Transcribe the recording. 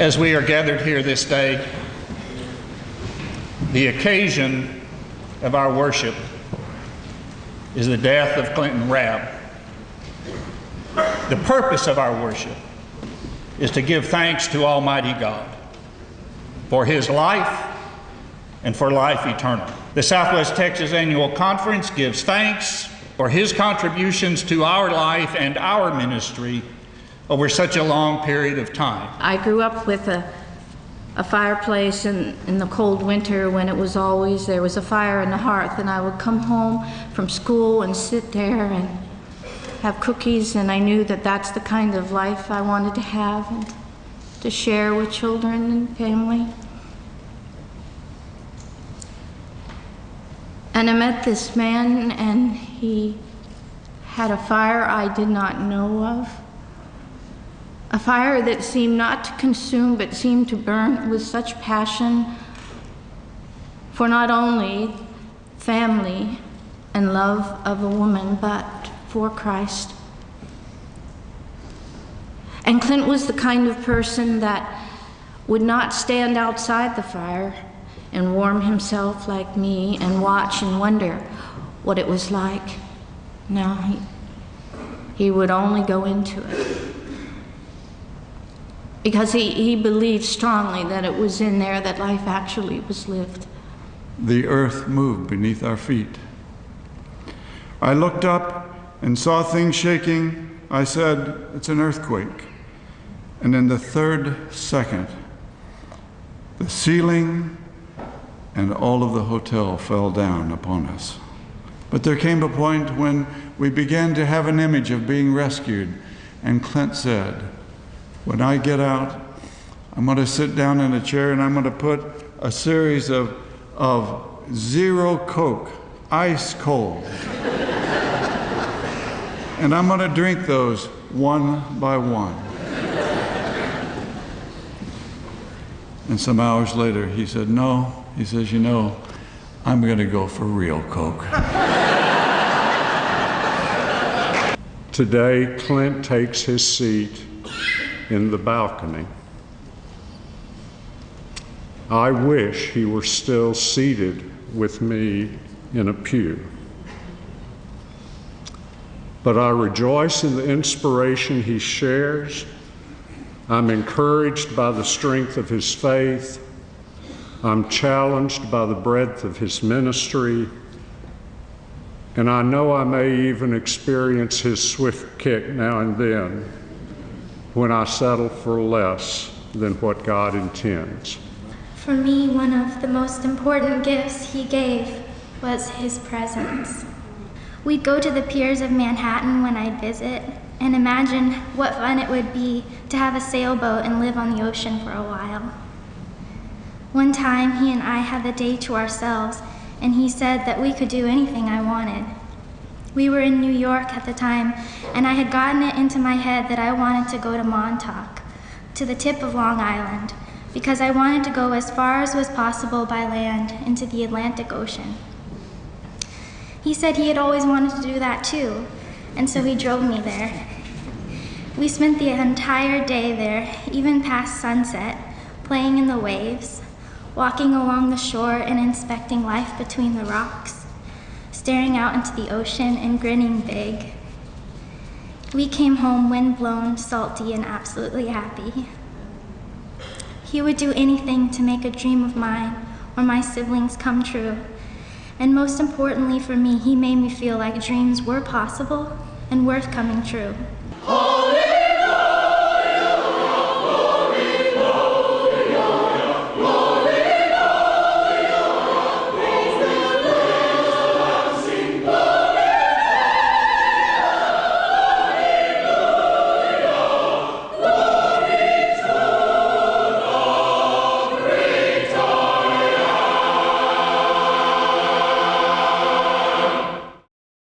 As we are gathered here this day, the occasion of our worship is the death of Clinton Rabb. The purpose of our worship is to give thanks to Almighty God for his life and for life eternal. The Southwest Texas Annual Conference gives thanks for his contributions to our life and our ministry over such a long period of time. I grew up with a fireplace in the cold winter when it was always, there was a fire in the hearth, and I would come home from school and sit there and have cookies, and I knew that that's the kind of life I wanted to have and to share with children and family. And I met this man, and he had a fire I did not know of. A fire that seemed not to consume, but seemed to burn with such passion for not only family and love of a woman, but for Christ. And Clint was the kind of person that would not stand outside the fire and warm himself like me and watch and wonder what it was like. No, he would only go into it. Because he believed strongly that it was in there that life actually was lived. The earth moved beneath our feet. I looked up and saw things shaking. I said, "It's an earthquake." And in the third second, the ceiling and all of the hotel fell down upon us. But there came a point when we began to have an image of being rescued, and Clint said, "When I get out, I'm going to sit down in a chair and I'm going to put a series of Zero Coke, ice cold. And I'm going to drink those one by one." And some hours later, he said, "No," he says, "you know, I'm going to go for real Coke." Today, Clint takes his seat in the balcony. I wish he were still seated with me in a pew. But I rejoice in the inspiration he shares. I'm encouraged by the strength of his faith. I'm challenged by the breadth of his ministry. And I know I may even experience his swift kick now and then when I settle for less than what God intends. For me, one of the most important gifts he gave was his presence. We'd go to the piers of Manhattan when I'd visit and imagine what fun it would be to have a sailboat and live on the ocean for a while. One time, he and I had the day to ourselves, and he said that we could do anything I wanted. We were in New York at the time, and I had gotten it into my head that I wanted to go to Montauk, to the tip of Long Island, because I wanted to go as far as was possible by land into the Atlantic Ocean. He said he had always wanted to do that too, and so he drove me there. We spent the entire day there, even past sunset, playing in the waves, walking along the shore and inspecting life between the rocks, staring out into the ocean and grinning big. We came home windblown, salty, and absolutely happy. He would do anything to make a dream of mine or my siblings come true. And most importantly for me, he made me feel like dreams were possible and worth coming true.